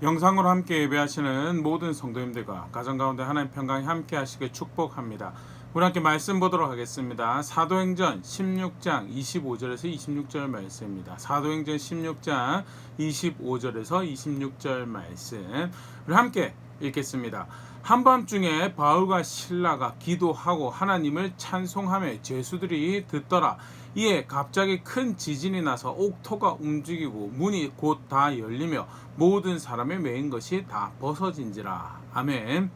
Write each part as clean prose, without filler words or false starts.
영상으로 함께 예배하시는 모든 성도님들과 가정 가운데 하나님 평강이 함께 하시길 축복합니다. 우리 함께 말씀 보도록 하겠습니다. 사도행전 16장 25절에서 26절 말씀입니다. 사도행전 16장 25절에서 26절 말씀 우리 함께 읽겠습니다. 한밤중에 바울과 실라가 기도하고 하나님을 찬송하며 죄수들이 듣더라. 이에 갑자기 큰 지진이 나서 옥토가 움직이고 문이 곧 다 열리며 모든 사람의 매인 것이 다 벗어진지라. 아멘.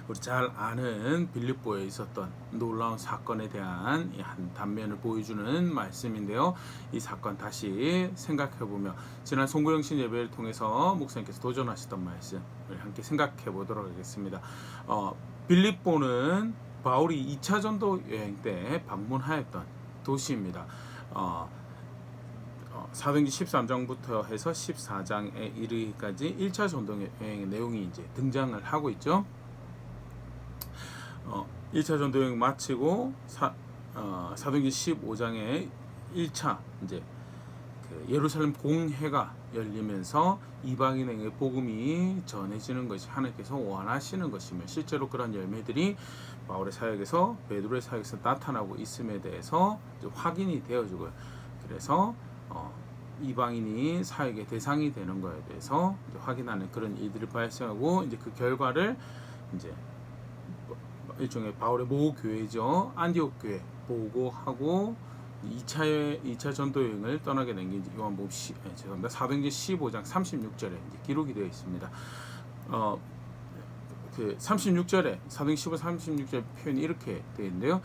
우리 잘 아는 빌립보에 있었던 놀라운 사건에 대한 한 단면을 보여주는 말씀인데요. 이 사건 다시 생각해보며 지난 송구영신 예배를 통해서 목사님께서 도전하셨던 말씀을 함께 생각해 보도록 하겠습니다. 빌립보는 바울이 2차 전도 여행 때 방문하였던 도시입니다. 사도행전 13장부터 해서 14장에 이르기까지 1차 전도 여행의 내용이 이제 등장을 하고 있죠. 1차 전도 여행 마치고 사도행전 15장에 1차 이제 그 예루살렘 공회가 열리면서 이방인에게 복음이 전해지는 것이 하나님께서 원하시는 것이며 실제로 그런 열매들이 바울의 사역에서 베드로의 사역에서 나타나고 있음에 대해서 이제 확인이 되어지고요. 그래서 이방인이 사역의 대상이 되는 것에 대해서 이제 확인하는 그런 일들이 발생하고 이제 그 결과를 이제 일종의 바울의 모교회죠. 안디옥 교회 보고하고 2차 전도 여행을 떠나게 된 게 요한복음 사도행전 15장 36절에 이제 기록이 되어 있습니다. 그 36절에 사도행전 15 36절 표현이 이렇게 되어 있는데요.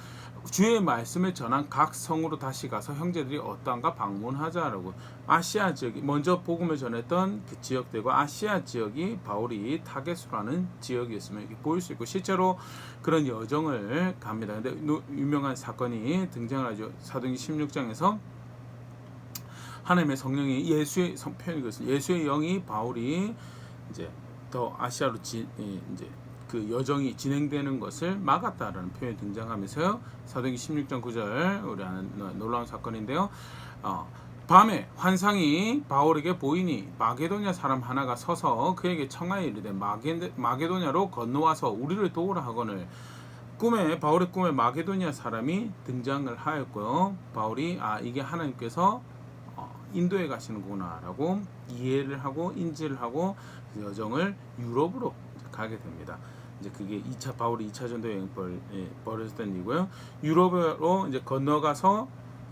주의 말씀을 전한 각 성으로 다시 가서 형제들이 어떠한가 방문하자라고. 아시아 지역이 먼저 복음을 전했던 그 지역들과 아시아 지역이 바울이 타겟으로하는 지역이었으면 이렇게 보일 수 있고 실제로 그런 여정을 갑니다. 근데 유명한 사건이 등장을 하죠. 사도행전 16장에서 하나님의 성령이 예수의 표현이 그렇습니다. 예수의 영이 바울이 이제 더 아시아로 이제 그 여정이 진행되는 것을 막았다라는 표현이 등장하면서요. 사도행전 16장 9절 우리 아는 놀라운 사건인데요. 밤에 환상이 바울에게 보이니 마게도냐 사람 하나가 서서 그에게 청하여 이르되 마게도냐로 건너와서 우리를 도우라 하거늘. 바울의 꿈에 마게도냐 사람이 등장을 하였고요. 바울이 이게 하나님께서 인도에 가시는구나라고 이해를 하고 인지를 하고 그 여정을 유럽으로 가게 됩니다. 이제 그게 바울이 2차 전도 여행 벌어졌던 일이고요. 유럽으로 이제 건너가서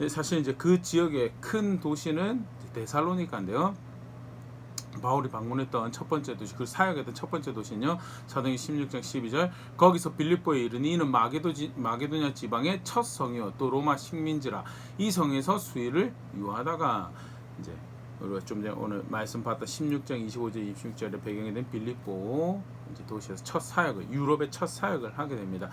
사실 이제 그 지역의 큰 도시는 데살로니카인데요. 바울이 방문했던 첫 번째 도시, 그 사역했던 첫 번째 도시는요. 사도행전 16장 12절 거기서 빌립보에 이르니 이는 마게도냐 지방의 첫 성이요 또 로마 식민지라. 이 성에서 수일을 유하다가 이제 우리가 좀 전에 오늘 말씀 봤던 16장 25절 26절의 배경이 된 빌립보 이제 도시에서 첫 사역을 유럽의 첫 사역을 하게 됩니다.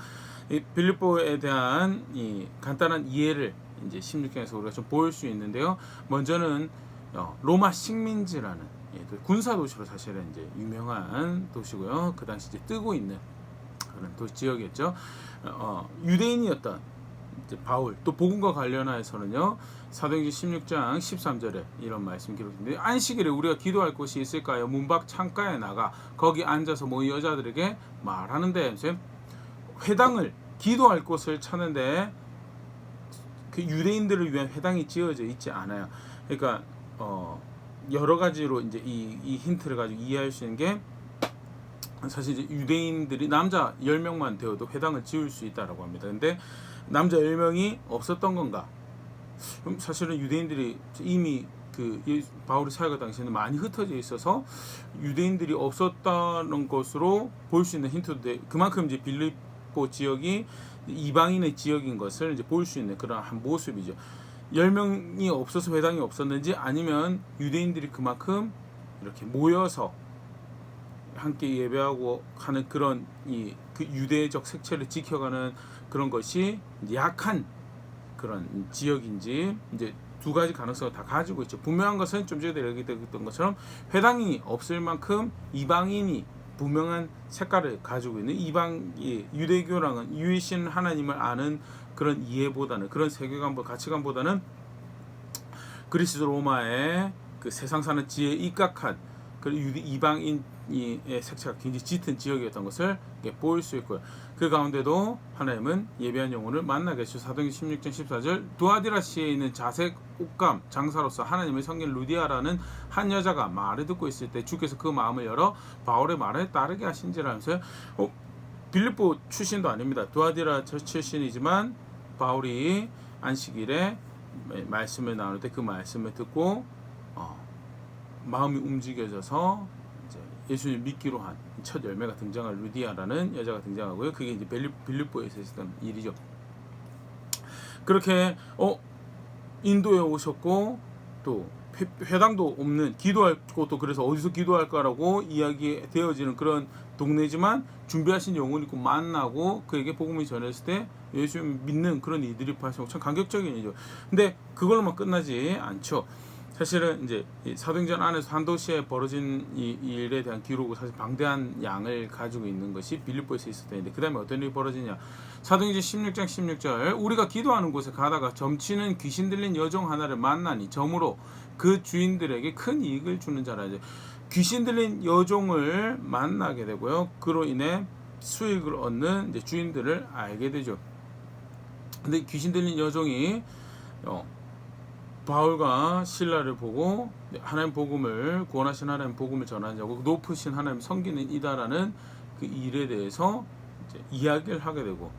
이 빌립보에 대한 이 간단한 이해를 이제 16장에서 우리가 좀 보일 수 있는데요. 먼저는 로마 식민지라는 군사 도시로 사실은 이제 유명한 도시고요. 그 당시 이제 뜨고 있는 그런 도시 지역이었죠. 유대인이었던 이제 바울 또 복음과 관련하여서는요. 사도행전 16장 13절에 이런 말씀 기록되는데 안식일에 우리가 기도할 곳이 있을까요? 문 밖 창가에 나가 거기 앉아서 모인 여자들에게 말하는데 회당을 기도할 곳을 찾는데 그 유대인들을 위한 회당이 지어져 있지 않아요. 그러니까 여러 가지로 이제 이 힌트를 가지고 이해할 수 있는 게 사실 이제 유대인들이 남자 10명만 되어도 회당을 지을 수 있다라고 합니다. 근데 남자 10명이 없었던 건가? 그럼 사실은 유대인들이 이미 그 바울이 사역할 당시에는 많이 흩어져 있어서 유대인들이 없었다는 것으로 볼 수 있는 힌트인데 그만큼 이제 빌립보 지역이 이방인의 지역인 것을 이제 볼 수 있는 그런 한 모습이죠. 10명이 없어서 회당이 없었는지 아니면 유대인들이 그만큼 이렇게 모여서 함께 예배하고 하는 그런 그 유대적 색채를 지켜가는 그런 것이 약한 그런 지역인지 이제 두 가지 가능성을 다 가지고 있죠. 분명한 것은 좀 전에 얘기했던 것처럼 회당이 없을 만큼 이방인이 분명한 색깔을 가지고 있는 유대교랑은 유일신 하나님을 아는 그런 이해보다는 그런 세계관과 가치관보다는 그리스 로마의 그 세상 사는 지혜에 입각한 이방인의 색채가 굉장히 짙은 지역이었던 것을 보일 수 있고요. 그 가운데도 하나님은 예비한 영혼을 만나게 하시고 사도행전 16장 14절 두아디라시에 있는 자색 옷감 장사로서 하나님의 성긴 루디아라는 한 여자가 말을 듣고 있을 때 주께서 그 마음을 열어 바울의 말을 따르게 하신지라면서요. 빌립보 출신도 아닙니다. 두아디라 출신이지만 바울이 안식일에 말씀을 나눌 때 그 말씀을 듣고 마음이 움직여져서 이제 예수님 믿기로 한 첫 열매가 등장한 루디아라는 여자가 등장하고요. 그게 이제 빌립보에서 있었던 일이죠. 그렇게 인도에 오셨고 또 회당도 없는 기도할 곳도 그래서 어디서 기도할까라고 이야기되어지는 그런 동네지만 준비하신 영혼이 있고 만나고 그에게 복음이 전했을 때 예수님 믿는 그런 이들이 발생하고 참 감격적인 일이죠. 근데 그걸로만 끝나지 않죠. 사실은 이제 사도행전 안에서 한 도시에 벌어진 이 일에 대한 기록은 사실 방대한 양을 가지고 있는 것이 빌립보에서 있었던 일인데 그 다음에 어떤 일이 벌어지냐. 사도행전 16장 16절 우리가 기도하는 곳에 가다가 점치는 귀신 들린 여종 하나를 만나니 점으로 그 주인들에게 큰 이익을 주는 자라. 이제 귀신 들린 여종을 만나게 되고요. 그로 인해 수익을 얻는 이제 주인들을 알게 되죠. 근데 귀신 들린 여종이 바울과 실라를 보고 하나님 복음을 구원하신 하나님 복음을 전하자고 높으신 하나님 섬기는 이다라는 그 일에 대해서 이제 이야기를 하게 되고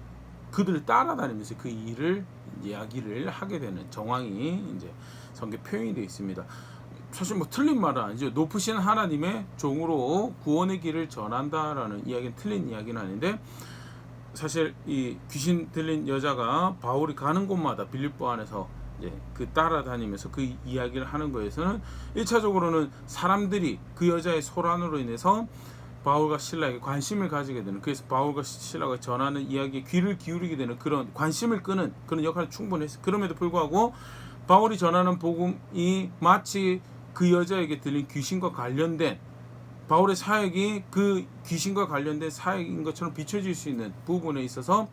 그들을 따라다니면서 그 일을 이야기를 하게 되는 정황이 이제 성경 표현이 되어 있습니다. 사실 뭐 틀린 말은 아니죠. 높으신 하나님의 종으로 구원의 길을 전한다라는 이야기는 틀린 이야기는 아닌데 사실 이 귀신 들린 여자가 바울이 가는 곳마다 빌립보 안에서 이제 그 따라다니면서 그 이야기를 하는 거에서는 1차적으로는 사람들이 그 여자의 소란으로 인해서 바울과 실라에게 관심을 가지게 되는, 그래서 바울과 실라가 전하는 이야기에 귀를 기울이게 되는 그런 관심을 끄는 그런 역할이 충분했어요. 그럼에도 불구하고 바울이 전하는 복음이 마치 그 여자에게 들린 귀신과 관련된 바울의 사역이 그 귀신과 관련된 사역인 것처럼 비춰질 수 있는 부분에 있어서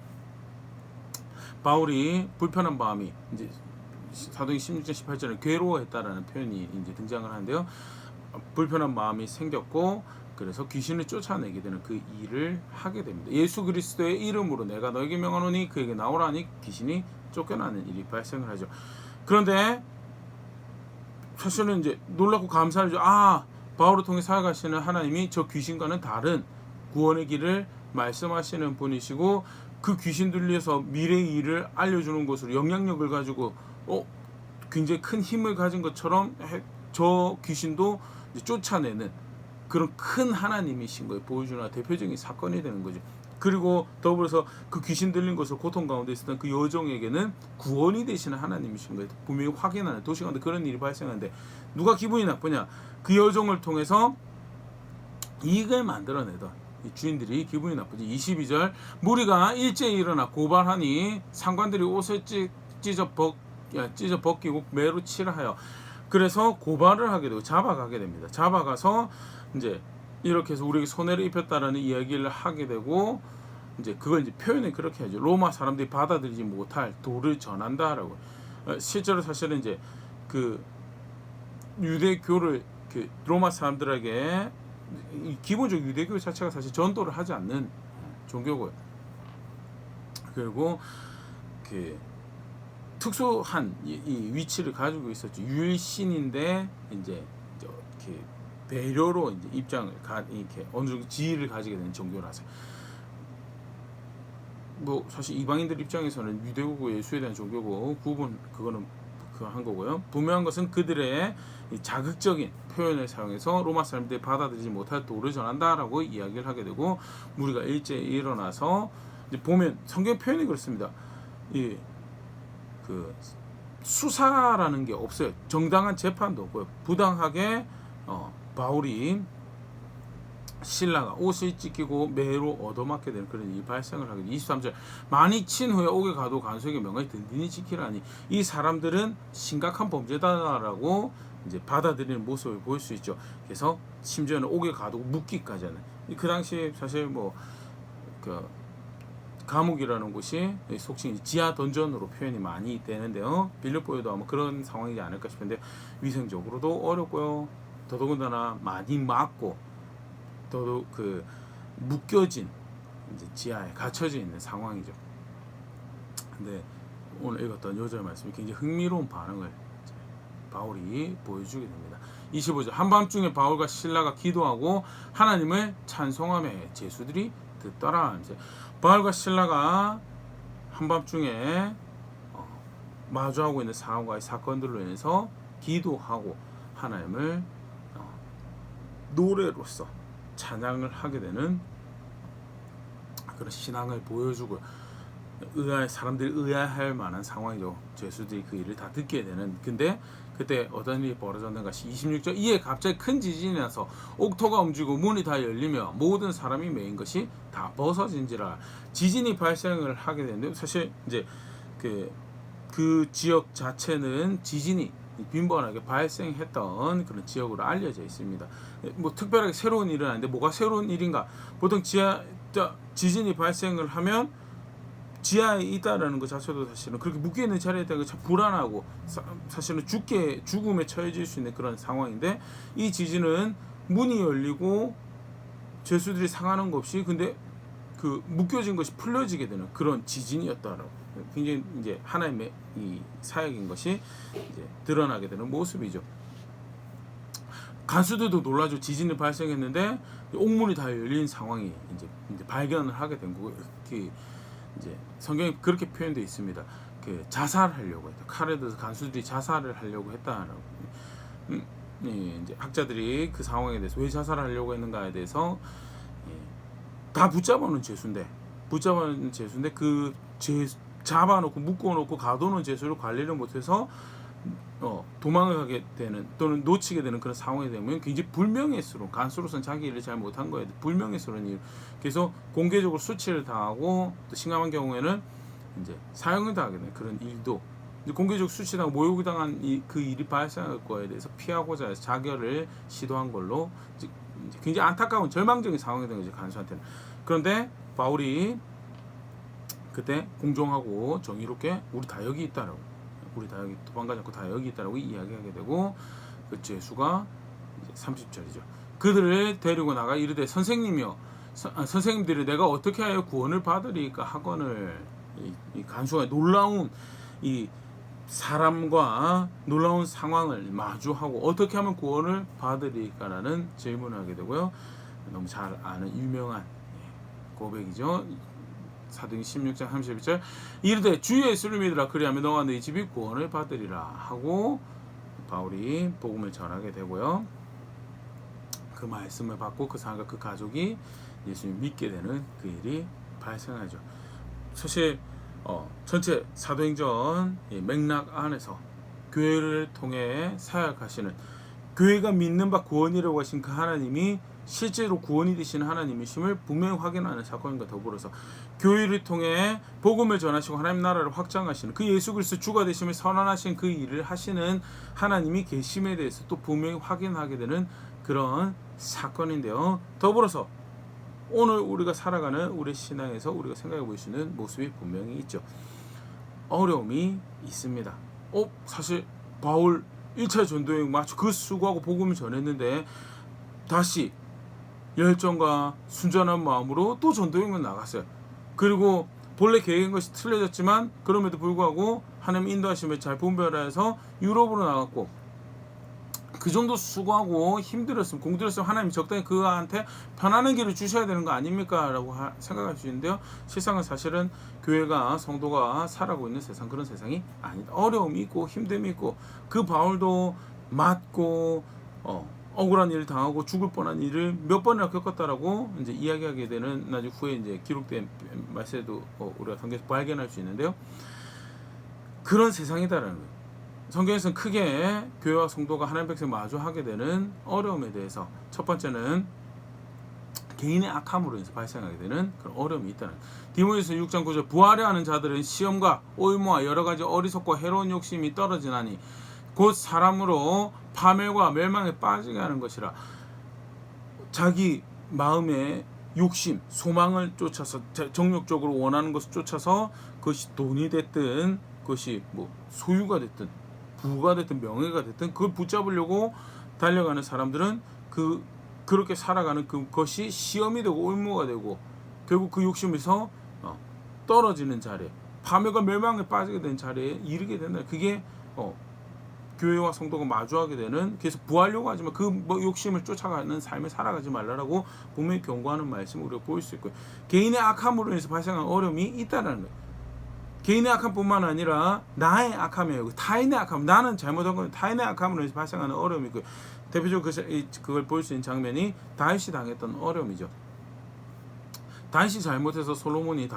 바울이 불편한 마음이 이제 사도행전 16장 18절에 괴로워했다라는 표현이 이제 등장을 하는데요. 불편한 마음이 생겼고 그래서 귀신을 쫓아내게 되는 그 일을 하게 됩니다. 예수 그리스도의 이름으로 내가 너에게 명하노니 그에게 나오라니 귀신이 쫓겨나는 일이 발생을 하죠. 그런데 사실은 이제 놀랍고 감사하죠. 바울을 통해 사역하시는 하나님이 저 귀신과는 다른 구원의 길을 말씀하시는 분이시고 그 귀신 들려서 미래의 일을 알려주는 것으로 영향력을 가지고 굉장히 큰 힘을 가진 것처럼 저 귀신도 이제 쫓아내는 그런 큰 하나님이신 거예요. 보여주는 대표적인 사건이 되는 거죠. 그리고 더불어서 그 귀신 들린 것을 고통 가운데 있었던 그 여종에게는 구원이 되시는 하나님이신 거예요. 분명히 확인하는 도시 가운데 그런 일이 발생하는데 누가 기분이 나쁘냐? 그 여종을 통해서 이익을 만들어내던 이 주인들이 기분이 나쁘지. 22절 무리가 일제히 일어나 고발하니 상관들이 옷을 찢어 벗기고 매로 칠하여 그래서 고발을 하게 되고 잡아가게 됩니다. 잡아가서 이제 이렇게 해서 우리에게 손해를 입혔다라는 이야기를 하게 되고 이제 그걸 이제 표현을 그렇게 하죠. 로마 사람들이 받아들이지 못할 도를 전한다라고. 실제로 사실은 이제 그 유대교를 그 로마 사람들에게 기본적 유대교 자체가 사실 전도를 하지 않는 종교고요. 그리고 그 특수한 이 위치를 가지고 있었죠. 유일신인데 이제 이렇게 배려로 이제 입장을 이렇게 어느 정도 지위를 가지게 되는 종교라서 뭐 사실 이방인들 입장에서는 유대교고 예수에 대한 종교고 구분 그거는 한 거고요. 분명한 것은 그들의 자극적인 표현을 사용해서 로마 사람들이 받아들이지 못할 도를 전한다라고 이야기를 하게 되고 무리가 일제히 일어나서 이제 보면 성경 표현이 그렇습니다. 그 수사라는 게 없어요. 정당한 재판도 없고요. 부당하게 바울이 신라가 옷을 찢기고 매로 얻어맞게 되는 그런 일이 발생을 하게 돼요. 23절 많이 친 후에 옥에 가도 간수에게 명하여 든든히 지키라니 이 사람들은 심각한 범죄다라고 이제 받아들이는 모습을 보일 수 있죠. 그래서 심지어는 옥에 가도 묻기까지 하는 그 당시 사실 뭐 그 감옥이라는 곳이 속칭 지하 던전으로 표현이 많이 되는데요. 빌립보에도 아마 그런 상황이지 않을까 싶은데 위생적으로도 어렵고요. 더더군다나 많이 맞고 더더욱 그 묶여진 이제 지하에 갇혀져 있는 상황이죠. 근데 오늘 읽었던 요절 말씀이 굉장히 흥미로운 반응을 바울이 보여주게 됩니다. 25절 한밤중에 바울과 실라가 기도하고 하나님을 찬송하며 제수들이 듣더라. 이제 바울과 실라가 한밤중에 마주하고 있는 상황과의 사건들로 인해서 기도하고 하나님을 노래로서 찬양을 하게 되는 그런 신앙을 보여주고 사람들이 의아할 만한 상황이죠. 죄수들이 그 일을 다 듣게 되는. 근데 그때 어떤 일이 벌어졌는가? 26절 이에 갑자기 큰 지진이 나서 옥토가 움직이고 문이 다 열리며 모든 사람이 메인 것이 다 벗어진지라. 지진이 발생을 하게 되는데 사실 이제 그 지역 자체는 지진이 빈번하게 발생했던 그런 지역으로 알려져 있습니다. 뭐 특별하게 새로운 일은 아닌데 뭐가 새로운 일인가? 보통 지진이 발생을 하면 지하에 있다라는 것 자체도 사실은 그렇게 묶여 있는 자리에 있다가 참 불안하고 사실은 죽음에 처해질 수 있는 그런 상황인데, 이 지진은 문이 열리고 죄수들이 상하는 것 없이 근데 그 묶여진 것이 풀려지게 되는 그런 지진이었다라고, 굉장히 이제 하나님의 이 사역인 것이 이제 드러나게 되는 모습이죠. 간수들도 놀라죠. 지진이 발생했는데 옥문이 다 열린 상황이 이제 발견을 하게 된 거고, 이제 성경에 그렇게 표현되어 있습니다. 자살하려고 했다. 칼에 들어서 간수들이 자살을 하려고 했다라고. 이제 학자들이 그 상황에 대해서 왜 자살하려고 했는가에 대해서 다 붙잡아놓은 죄수인데 그 잡아놓고 묶어놓고 가둬놓은 죄수를 관리를 못해서 도망을 가게 되는 또는 놓치게 되는 그런 상황이 되면 굉장히 불명예스러운, 간수로서는 자기 일을 잘 못한 거에 불명예스러운 일. 그래서 공개적으로 수치를 당하고 또 심각한 경우에는 이제 사형을 당하게 되는 그런 일도, 공개적 수치당하고 모욕을 당한 그 일이 발생할 거에 대해서 피하고자 해서 자결을 시도한 걸로 이제 굉장히 안타까운 절망적인 상황이 된 거죠, 간수한테는. 그런데 바울이 그때 공정하고 정의롭게 우리 다 여기 있다라고, 우리 다 여기 도망가지 않고 다 여기 있다라고 이야기하게 되고, 그 죄수가 이제 30절이죠. 그들을 데리고 나가 이르되 선생님이여, 선생님들이 내가 어떻게 하여 구원을 받으리까 하거늘. 이 간수가 놀라운 이 사람과 놀라운 상황을 마주하고 어떻게 하면 구원을 받으리까라는 질문을 하게 되고요. 너무 잘 아는 유명한 고백이죠. 사도행 16장 31절 이르되 주 예수를 믿으라 그리하면 너와 너희 집이 구원을 받으리라 하고 바울이 복음을 전하게 되고요. 그 말씀을 받고 그 사람과 그 가족이 예수님을 믿게 되는 그 일이 발생하죠. 사실 전체 사도행전 맥락 안에서 교회를 통해 사역하시는, 교회가 믿는 바 구원이라고 하신 그 하나님이 실제로 구원이 되시는 하나님이심을 분명히 확인하는 사건과 더불어서 교회를 통해 복음을 전하시고 하나님 나라를 확장하시는 그 예수 그리스도 주가 되심을 선언하신 그 일을 하시는 하나님이 계심에 대해서 또 분명히 확인하게 되는 그런 사건인데요. 더불어서 오늘 우리가 살아가는 우리 신앙에서 우리가 생각해 볼 수 있는 모습이 분명히 있죠. 어려움이 있습니다. 사실 바울 1차 전도여행 마치 그 수고하고 복음을 전했는데 다시 열정과 순전한 마음으로 또 전도여행을 나갔어요. 그리고 본래 계획인 것이 틀려졌지만 그럼에도 불구하고 하나님 인도하심을 잘 분별해서 유럽으로 나갔고, 그 정도 수고하고 힘들었으면 공들였으면 하나님이 적당히 그한테 편안한 길을 주셔야 되는 거 아닙니까? 라고 생각할 수 있는데요. 실상은 사실은 교회가 성도가 살아가고 있는 세상, 그런 세상이 아니다. 어려움이 있고 힘듦이 있고, 그 바울도 맞고 억울한 일을 당하고 죽을 뻔한 일을 몇 번이나 겪었다라고 이제 이야기하게 되는 나중 후에 이제 기록된 말씀에도 우리가 당겨서 발견할 수 있는데요. 그런 세상이다라는 거예요. 성경에서는 크게 교회와 성도가 하나님 백성 마주하게 되는 어려움에 대해서 첫 번째는 개인의 악함으로 인해서 발생하게 되는 그런 어려움이 있다는 거예요. 디모데후서 6장 9절 부하려 하는 자들은 시험과 올무와 여러 가지 어리석고 해로운 욕심이 떨어지나니 곧 사람으로 파멸과 멸망에 빠지게 하는 것이라. 자기 마음의 욕심, 소망을 쫓아서 정욕적으로 원하는 것을 쫓아서 그것이 돈이 됐든 그것이 뭐 소유가 됐든 부가 됐든 명예가 됐든 그걸 붙잡으려고 달려가는 사람들은 그렇게 살아가는 그것이 시험이 되고 올무가 되고 결국 그 욕심에서 떨어지는 자리에, 파멸과 멸망에 빠지게 된 자리에 이르게 된다. 그게 교회와 성도가 마주하게 되는, 그래서 구하려고 하지만 그 욕심을 쫓아가는 삶을 살아가지 말라라고 분명히 경고하는 말씀을 우리가 보일 수 있고요. 개인의 악함으로 인해서 발생한 어려움이 있다는 거예요. 개인의 악함뿐만 아니라 나의 악함이에요. 타인의 악함, 나는 잘못한 건 타인의 악함으로 인해서 발생하는 어려움이고요. 대표적으로 그걸 볼 수 있는 장면이 다윗이 당했던 어려움이죠. 다윗이 잘못해서 솔로몬이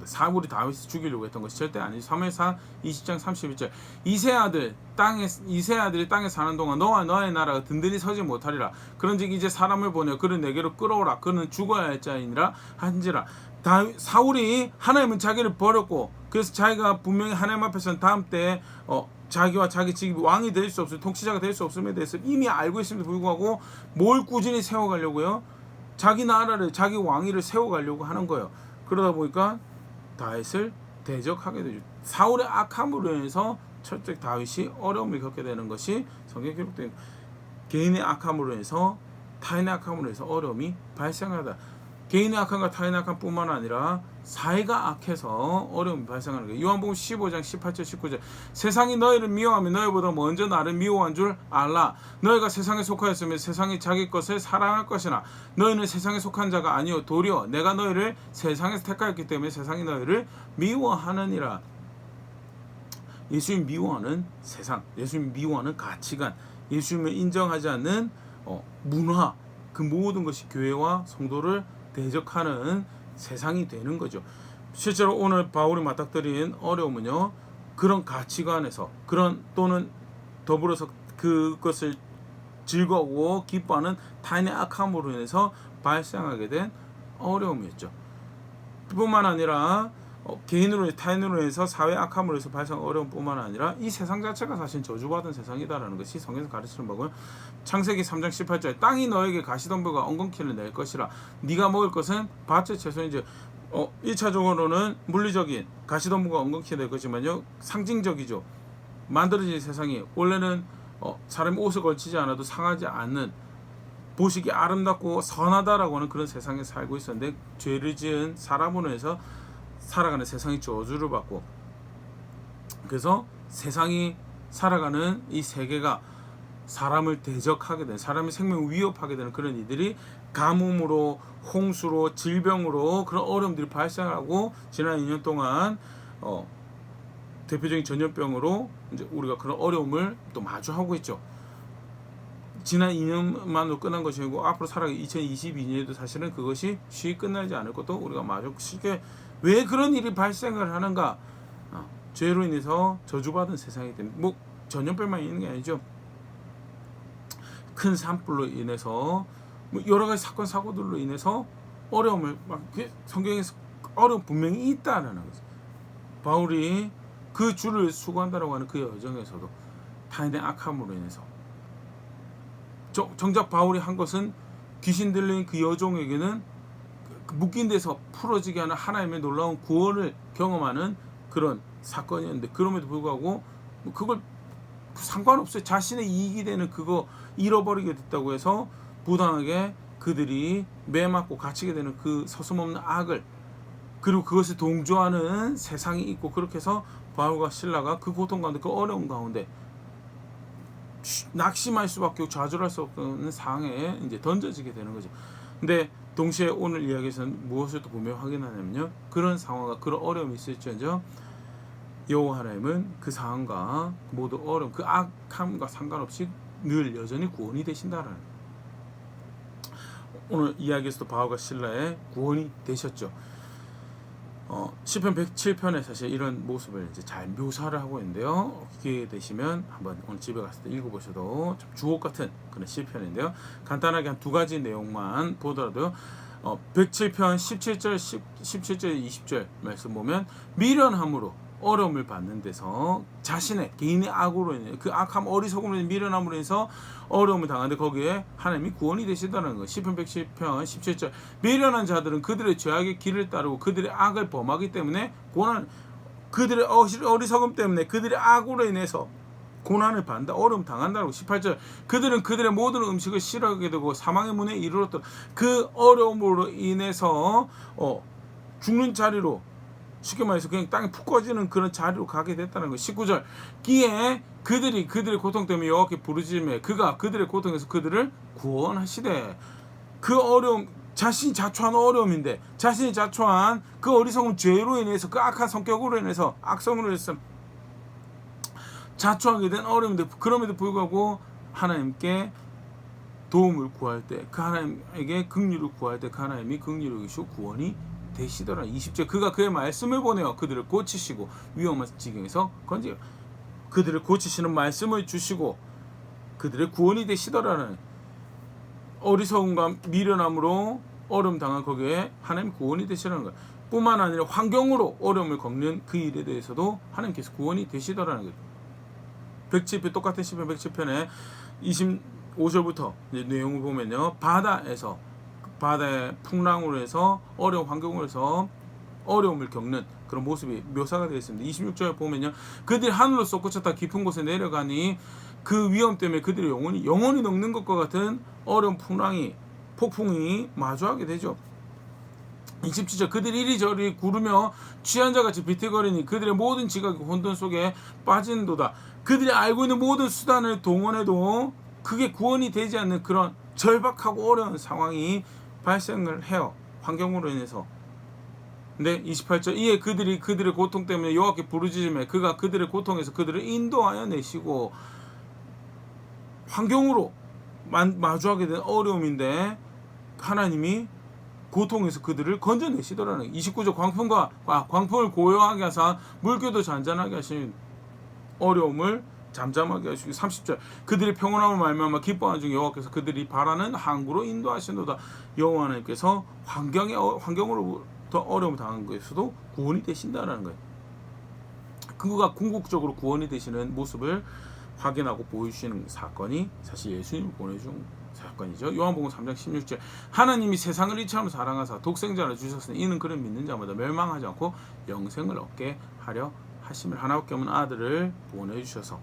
사울이 다윗을 죽이려고 했던 것이 절대 아니죠. 사무엘상 20장 31절 이세 아들이 땅에 사는 동안 너와 너의 나라가 든든히 서지 못하리라. 그런즉 이제 사람을 보내어 그를 내게로 끌어오라. 그는 죽어야 할 자이니라 한지라. 사울이 하나님은 자기를 버렸고, 그래서 자기가 분명히 하나님 앞에서는 다음 때에 자기와 자기 집이 왕이 될 수 없을, 통치자가 될 수 없음에 대해서 이미 알고 있음에도 불구하고 뭘 꾸준히 세워가려고요? 자기 나라를, 자기 왕위를 세워가려고 하는 거예요. 그러다 보니까 다윗을 대적하게 되죠. 사울의 악함으로 인해서 철저히 다윗이 어려움을 겪게 되는 것이 성경에 기록된, 개인의 악함으로 인해서, 타인의 악함으로 인해서 어려움이 발생하다. 개인의 악함과 타인의 악함뿐만 아니라 사회가 악해서 어려움이 발생하는 거예요. 요한복음 15장 18절 19절 세상이 너희를 미워하며 너희보다 먼저 나를 미워한 줄 알라. 너희가 세상에 속하였으면 세상이 자기 것을 사랑할 것이나 너희는 세상에 속한 자가 아니요 도리어 내가 너희를 세상에서 택하였기 때문에 세상이 너희를 미워하느니라. 예수님 미워하는 세상, 예수님 미워하는 가치관, 예수님을 인정하지 않는 문화, 그 모든 것이 교회와 성도를 대적하는 세상이 되는 거죠. 실제로 오늘 바울이 맞닥뜨린 어려움은요, 그런 가치관에서, 그런 또는 더불어서 그것을 즐거워 기뻐하는 타인의 악함으로 인해서 발생하게 된 어려움이었죠. 뿐만 아니라 개인으로, 타인으로 해서 사회 악함으로 해서 발생한 어려움뿐만 아니라 이 세상 자체가 사실 저주받은 세상이다라는 것이 성경에서 가르치는 바고요. 창세기 3장 18절 땅이 너에게 가시덤불과 엉겅퀴를 낼 것이라. 네가 먹을 것은 밭의 채소인지. 1차적으로는 물리적인 가시덤불과 엉겅퀴가 될 것이지만요, 상징적이죠. 만들어진 세상이 원래는 사람이 옷을 걸치지 않아도 상하지 않는, 보시기 아름답고 선하다라고 하는 그런 세상에 살고 있었는데, 죄를 지은 사람으로 해서 살아가는 세상이 저주를 받고, 그래서 세상이 살아가는 이 세계가 사람을 대적하게 되는, 사람의 생명을 위협하게 되는 그런 이들이 가뭄으로, 홍수로, 질병으로 그런 어려움들이 발생하고, 지난 2년 동안 대표적인 전염병으로 이제 우리가 그런 어려움을 또 마주하고 있죠. 지난 2년만으로 끝난 것이 아니고 앞으로 살아갈 2022년에도 사실은 그것이 쉽게 끝나지 않을 것도 우리가 마주 쉽게. 왜 그런 일이 발생을 하는가? 죄로 인해서 저주받은 세상이 됩니다. 뭐 전염병만 있는 게 아니죠. 큰 산불로 인해서, 뭐 여러 가지 사건 사고들로 인해서 어려움을 성경에서 어려움 분명히 있다라는 거죠. 바울이 그 주를 수고한다라고 하는 그 여정에서도 타인의 악함으로 인해서, 정작 바울이 한 것은 귀신 들린 그 여종에게는 묶인 데서 풀어지게 하는 하나님의 놀라운 구원을 경험하는 그런 사건이었는데, 그럼에도 불구하고 그걸 상관없어요. 자신의 이익이 되는 그거 잃어버리게 됐다고 해서 부당하게 그들이 매맞고 갇히게 되는 그 서슴없는 악을, 그리고 그것에 동조하는 세상이 있고, 그렇게 해서 바울과 실라가 그 고통 가운데, 그 어려움 가운데 낙심할 수밖에 없고 좌절할 수 없는 상황에 이제 던져지게 되는 거죠. 근데 동시에 오늘 이야기에서는 무엇을 또 분명히 확인하냐면요, 그런 상황과 그런 어려움이 있을지언정 여호와 하나님은 그 상황과 모두 어려움, 그 악함과 상관없이 늘 여전히 구원이 되신다라는, 오늘 이야기에서도 바울과 실라의 구원이 되셨죠. 시편 107편에 사실 이런 모습을 이제 잘 묘사를 하고 있는데요. 기회 되시면 한번 오늘 집에 가서 읽어보셔도 좀 주옥 같은 그런 시편인데요. 간단하게 한 두 가지 내용만 보더라도요. 107편 17절 20절 말씀 보면, 미련함으로 어려움을 받는 데서 자신의 개인의 악으로 인해, 그 악함, 어리석음으로 인해, 미련함으로 인해서 어려움을 당하는데 거기에 하나님이 구원이 되신다는 거. 시편 110편 17절 미련한 자들은 그들의 죄악의 길을 따르고 그들의 악을 범하기 때문에 고난, 그들의 어리석음 때문에, 그들의 악으로 인해서 고난을 받는다, 어려움 당한다고. 18절, 그들은 그들의 모든 음식을 싫어하게 되고 사망의 문에 이르렀더라. 그 어려움으로 인해서 죽는 자리로, 쉽게 말해서 그냥 땅에 푹 꺼지는 그런 자리로 가게 됐다는 거예요. 19절, 기에 그들이 그들의 고통 때문에 여호와께 부르짖으며 그가 그들의 고통에서 그들을 구원하시되. 그 어려움, 자신이 자초한 어려움인데, 자신이 자초한 그 어리석은 죄로 인해서, 그 악한 성격으로 인해서, 악성으로 인해서 자초하게 된 어려움인데, 그럼에도 불구하고 하나님께 도움을 구할 때, 그 하나님에게 긍휼을 구할 때 그 하나님이 긍휼을 여기시고 구원이 되시더라. 20절, 그가 그의 말씀을 보내어 그들을 고치시고 위험한 지경에서 건져 그들을 고치시는 말씀을 주시고 그들의 구원이 되시더라는, 어리석음과 미련함으로 어려움 당한 거기에 하나님 구원이 되시라는 것. 뿐만 아니라 환경으로 어려움을 겪는 그 일에 대해서도 하나님께서 구원이 되시더라는 거예요. 107편, 똑같은 시편 107편에 25절부터 내용을 보면요, 바다의 풍랑으로 해서 어려운 환경으로 해서 어려움을 겪는 그런 모습이 묘사가 되어 있습니다. 26절에 보면요, 그들이 하늘로 솟구쳤다 깊은 곳에 내려가니 그 위험 때문에 그들의 영혼이 녹는 것과 같은 어려운 폭풍이 마주하게 되죠. 27절, 그들이 이리저리 구르며 취한 자같이 비틀거리니 그들의 모든 지각이 혼돈 속에 빠진도다. 그들이 알고 있는 모든 수단을 동원해도 그게 구원이 되지 않는 그런 절박하고 어려운 상황이 발생을 해요, 환경으로 인해서. 근데 28절, 이에 그들이 그들의 고통 때문에 여호와께 부르짖으며 그가 그들의 고통에서 그들을 인도하여 내시고. 환경으로 마주하게 된 어려움인데 하나님이 고통에서 그들을 건져내시더라는. 29절, 광풍을 고요하게 하사 물결도 잔잔하게 하신 어려움을 잠잠하게 하시고. 30절, 그들이 평온함을 말미암아 기뻐하는 중 여호와께서 그들이 바라는 항구로 인도하시노다. 여호와 하나님께서 환경으로부터 어려움을 당한 것에서도 구원이 되신다는 거예요. 그가 궁극적으로 구원이 되시는 모습을 확인하고 보여주시는 사건이 사실 예수님을 보내준 사건이죠. 요한복음 3장 16절, 하나님이 세상을 이처럼 사랑하사 독생자를 주셨으니 이는 그를 믿는 자마다 멸망하지 않고 영생을 얻게 하려 하심을. 하나밖에 없는 아들을 보내주셔서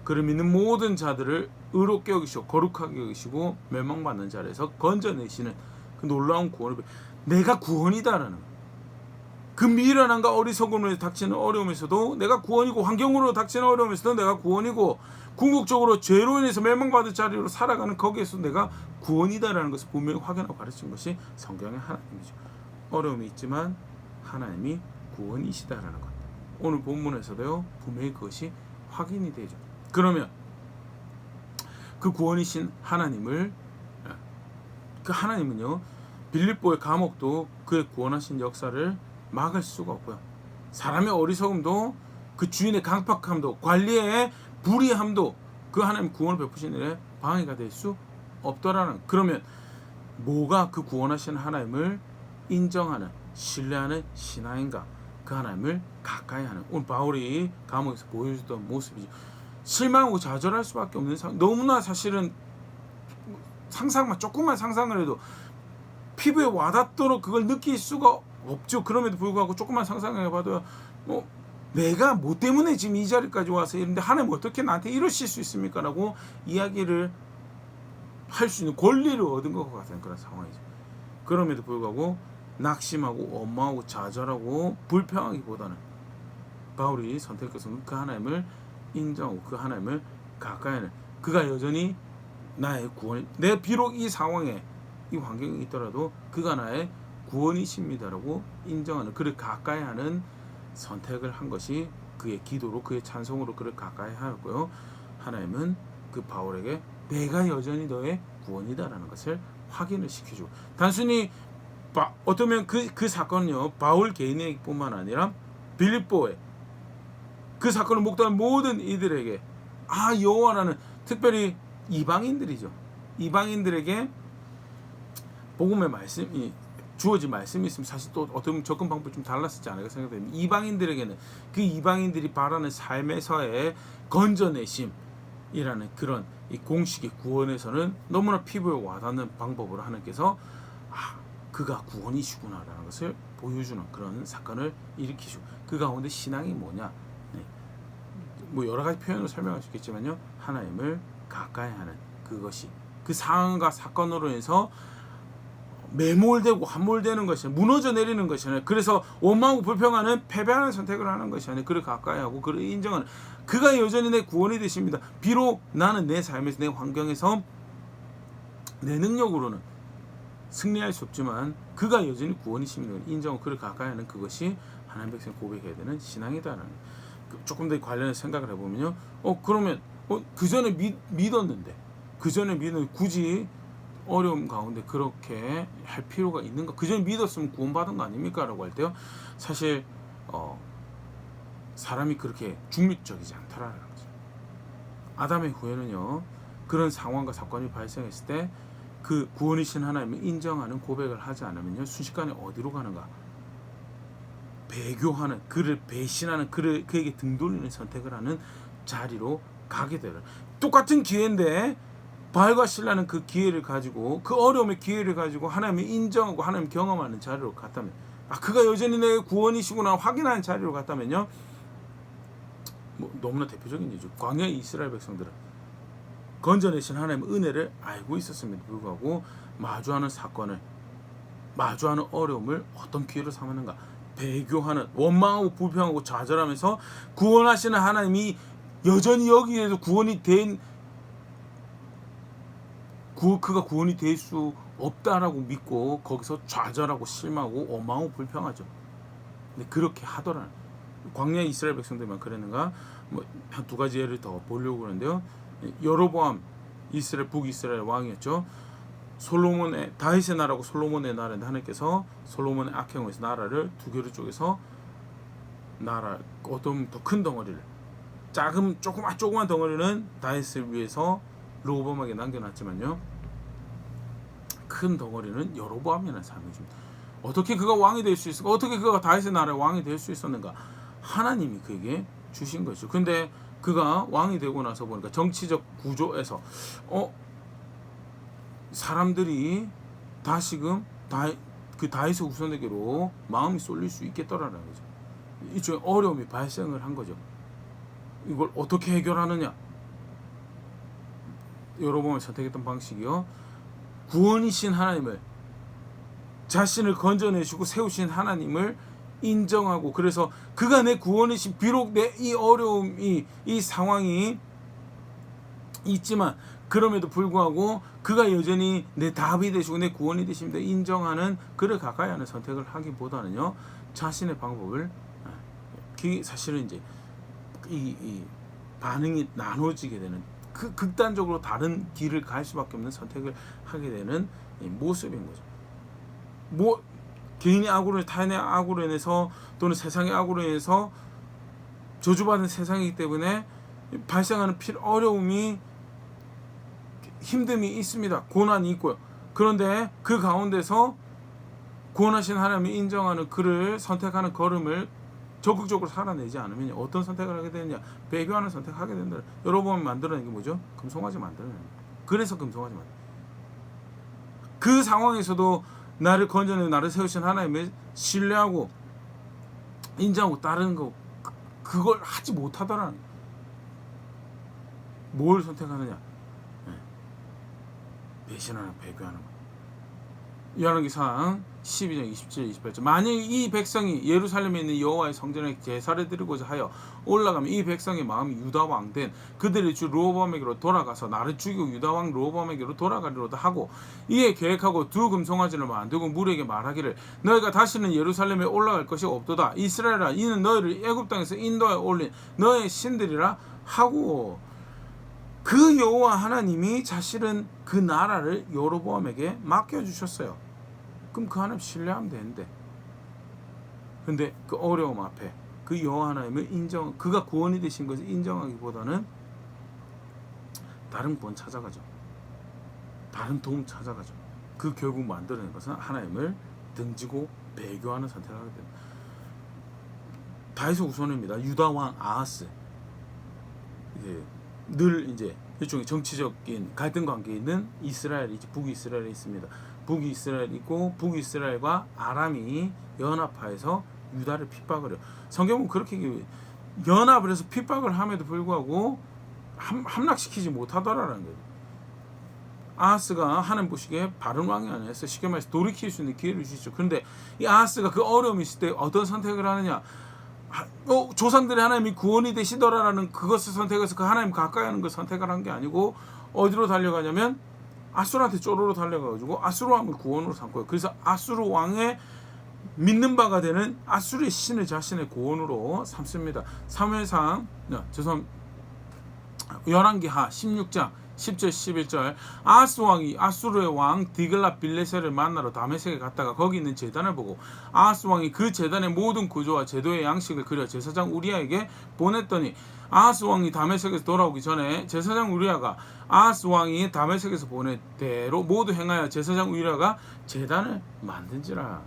그를 믿는 모든 자들을 의롭게 여기시고 거룩하게 여기시고 멸망받는 자리에서 건져내시는 그 놀라운 구원을, 내가 구원이다라는 거예요. 그 미련함과 어리석음으로 닥치는 어려움에서도 내가 구원이고, 환경으로 닥치는 어려움에서도 내가 구원이고, 궁극적으로 죄로 인해서 멸망받을 자리로 살아가는 거기에서도 내가 구원이다라는 것을 분명히 확인하고 가르친 것이 성경의 하나님이죠. 어려움이 있지만 하나님이 구원이시다라는 것, 오늘 본문에서도요 분명히 그것이 확인이 되죠. 그러면 그 구원이신 하나님을, 그 하나님은요 빌립보의 감옥도 그의 구원하신 역사를 막을 수가 없고요, 사람의 어리석음도 그 주인의 강팍함도 관리의 불의함도 그 하나님 구원을 베푸신 일에 방해가 될 수 없더라는. 그러면 뭐가 그 구원하신 하나님을 인정하는, 신뢰하는 신앙인가? 그 하나님을 가까이 하는, 오늘 바울이 감옥에서 보여주던 모습이죠. 실망하고 좌절할 수밖에 없는 상황. 너무나 사실은 조금만 상상을 해도 피부에 와닿도록 그걸 느낄 수가 없죠. 그럼에도 불구하고 조금만 상상해봐도 내가 뭐 때문에 지금 이 자리까지 와서 이런데 하나님 어떻게 나한테 이러실 수 있습니까? 라고 이야기를 할 수 있는 권리를 얻은 것 같은 그런 상황이죠. 그럼에도 불구하고 낙심하고 원망하고 좌절하고 불평하기보다는 바울이 선택한 것은 그 하나님을 인정하고 그 하나님을 가까이 하는, 그가 여전히 나의 구원, 내 비록 이 상황에 이 환경이 있더라도 그가 나의 구원이십니다라고 인정하는, 그를 가까이 하는 선택을 한 것이 그의 기도로, 그의 찬송으로 그를 가까이 하였고요. 하나님은 그 바울에게 내가 여전히 너의 구원이다라는 것을 확인을 시켜주고, 단순히 어쩌면 그 사건은요 바울 개인에게 뿐만 아니라 빌립보에 그 사건을 목도한 모든 이들에게, 여호와라는, 특별히 이방인들이죠, 이방인들에게 복음의 말씀이 주어진 말씀이 있으면 사실 또 어떤 접근 방법이 좀 달랐을지 않을까 생각됩니다. 이방인들에게는 그 이방인들이 바라는 삶에서의 건져내심이라는 그런 이 공식의 구원에서는 너무나 피부에 와닿는 방법으로 하나님께서 그가 구원이시구나라는 것을 보여주는 그런 사건을 일으키시고, 그 가운데 신앙이 뭐냐, 뭐 여러 가지 표현으로 설명할 수 있겠지만요, 하나님을 가까이 하는 그것이 그 상황과 사건으로 인해서 매몰되고 함몰되는 것이 아니라 무너져 내리는 것이 아니라, 그래서 원망하고 불평하는 패배하는 선택을 하는 것이 아니라 그를 가까이하고 그를 인정하는, 그가 여전히 내 구원이 되십니다. 비록 나는 내 삶에서 내 환경에서 내 능력으로는 승리할 수 없지만 그가 여전히 구원이십니다. 인정하고 그를 가까이하는 그것이 하나님 백성 고백해야 되는 신앙이다라는, 조금 더 관련해서 생각을 해보면요, 그러면 그 전에 믿었는데, 그 전에 믿었는데 굳이 어려움 가운데 그렇게 할 필요가 있는가? 그 전에 믿었으면 구원받은 거 아닙니까? 라고 할 때요, 사실 사람이 그렇게 중립적이지 않더라는 거죠. 아담의 후에는요, 그런 상황과 사건이 발생했을 때 그 구원이신 하나님을 인정하는 고백을 하지 않으면요, 순식간에 어디로 가는가? 배교하는, 그를 배신하는, 그에게 등 돌리는 선택을 하는 자리로 가게 되는, 똑같은 기회인데 바알과 실라는 그 기회를 가지고, 그 어려움의 기회를 가지고 하나님을 인정하고 하나님 경험하는 자리로 갔다면, 그가 여전히 내 구원이시구나 확인하는 자리로 갔다면요, 뭐 너무나 대표적인 예죠. 광야의 이스라엘 백성들은 건져내신 하나님의 은혜를 알고 있었음에도 불구하고 마주하는 사건을, 마주하는 어려움을 어떤 기회로 삼았는가? 배교하는, 원망하고 불평하고 좌절하면서 구원하시는 하나님이 여전히 여기에도 구원이 된, 그가 구원이 될 수 없다라고 믿고 거기서 좌절하고 실망하고 원망하고 불평하죠. 근데 그렇게 하더라는, 광야 이스라엘 백성들만 그랬는가? 뭐 한 두 가지 예를 더 보려고 그러는데요. 여로보암 이스라엘 북이스라엘 왕이었죠. 솔로몬의, 다윗의 나라고 솔로몬의 나라인데, 하나님께서 솔로몬의 악행에서 나라를 두 개로 쪼개서 어떤 더 큰 덩어리를, 조그만 덩어리는 다윗을 위해서 르호보암에게 남겨놨지만요, 큰 덩어리는 여로보암이라는 사람이 줍니다. 어떻게 그가 왕이 될 수 있을까? 어떻게 그가 다윗의 나라의 왕이 될 수 있었는가? 하나님이 그에게 주신 것이죠. 근데 그가 왕이 되고 나서 보니까 정치적 구조에서 사람들이 다시금 그 다윗의 후손에게로 마음이 쏠릴 수 있겠더라는 거죠. 이쪽에 어려움이 발생을 한 거죠. 이걸 어떻게 해결하느냐? 여로보암이 선택했던 방식이요, 구원이신 하나님을, 자신을 건져내시고 세우신 하나님을 인정하고, 그래서 그가 내 구원이신, 비록 내 이 어려움이, 이 상황이 있지만 그럼에도 불구하고 그가 여전히 내 답이 되시고 내 구원이 되십니다 인정하는, 그를 가까이 하는 선택을 하기보다는요, 자신의 방법을, 사실은 이제 이 반응이 나눠지게 되는, 그 극단적으로 다른 길을 갈 수밖에 없는 선택을 하게 되는 모습인 거죠. 뭐 개인의 악으로, 타인의 악으로 인해서, 또는 세상의 악으로 인해서 저주받은 세상이기 때문에 발생하는 어려움이, 힘듦이 있습니다. 고난이 있고요. 그런데 그 가운데서 구원하신 하나님을 인정하는, 그를 선택하는 걸음을 적극적으로 살아내지 않으면 어떤 선택을 하게 되느냐? 배교하는 선택을 하게 된다. 여러분 만들어낸 게 뭐죠? 금송아지 만들어낸 거예요. 그래서 금송아지 만들어낸 거예요. 그 상황에서도 나를 건져내 나를 세우신 하나님을 신뢰하고 인정하고 따르는 거, 그걸 하지 못하더라는 거예요. 뭘 선택하느냐? 배신하는, 배교하는 거. 요한계시상 12장 27, 28절. 만일 이 백성이 예루살렘에 있는 여호와의 성전에 제사를 드리고자 하여 올라가면 이 백성의 마음이 유다 왕 된 그들의 주 르호보암에게로 돌아가서 나를 죽이고 유다 왕 르호보암에게로 돌아가리로다 하고, 이에 계획하고 두 금송아지를 만들고 물에게 말하기를 너희가 다시는 예루살렘에 올라갈 것이 없도다. 이스라엘아, 이는 너희를 애굽 땅에서 인도하여 올린 너의 신들이라 하고, 그 여호와 하나님이 사실은 그 나라를 여로보암에게 맡겨주셨어요. 그럼 그 하나님 신뢰하면 되는데, 근데 그 어려움 앞에 그 여호와 하나님을 그가 구원이 되신 것을 인정하기보다는 다른 구원 찾아가죠. 다른 도움 찾아가죠. 그 결국 만들어낸 것은 하나님을 등지고 배교하는 선택을 하게 됩니다. 다윗의 후손입니다. 유다 왕 아하스. 늘 이제 일종의 정치적인 갈등 관계에 있는 이스라엘이 북이스라엘에 있습니다. 북이스라엘이고, 북이스라엘과 아람이 연합하여서 유다를 핍박을 해요. 성경은 그렇게 연합을 해서 핍박을 함에도 불구하고 함락시키지 못하더라라는 거예요. 아하스가 하나님 보시기에 바른 왕이 아니었어요. 쉽게 말해서 돌이킬 수 있는 기회를 주시죠. 그런데 이 아하스가 그 어려움이 있을 때 어떤 선택을 하느냐? 조상들의 하나님이 구원이 되시더라라는 그것을 선택해서 그 하나님 가까이 하는 걸 선택을 한 게 아니고 어디로 달려가냐면 아수르한테 쪼로로 달려가가지고 아수르 왕을 구원으로 삼고요. 그래서 아수르 왕의 믿는 바가 되는 아수르의 신을 자신의 구원으로 삼습니다. 사무엘상 열왕기하 16장 10절 11절 아하스 왕이 아수르의 왕 디글랏 빌레셀을 만나러 다메섹에 갔다가 거기 있는 제단을 보고 아하스 왕이 그 제단의 모든 구조와 제도의 양식을 그려 제사장 우리아에게 보냈더니 아하스 왕이 다메섹에서 돌아오기 전에 제사장 우리아가 아하스 왕이 다메섹에서 보낸 대로 모두 행하여 제사장 우리아가 제단을 만든지라.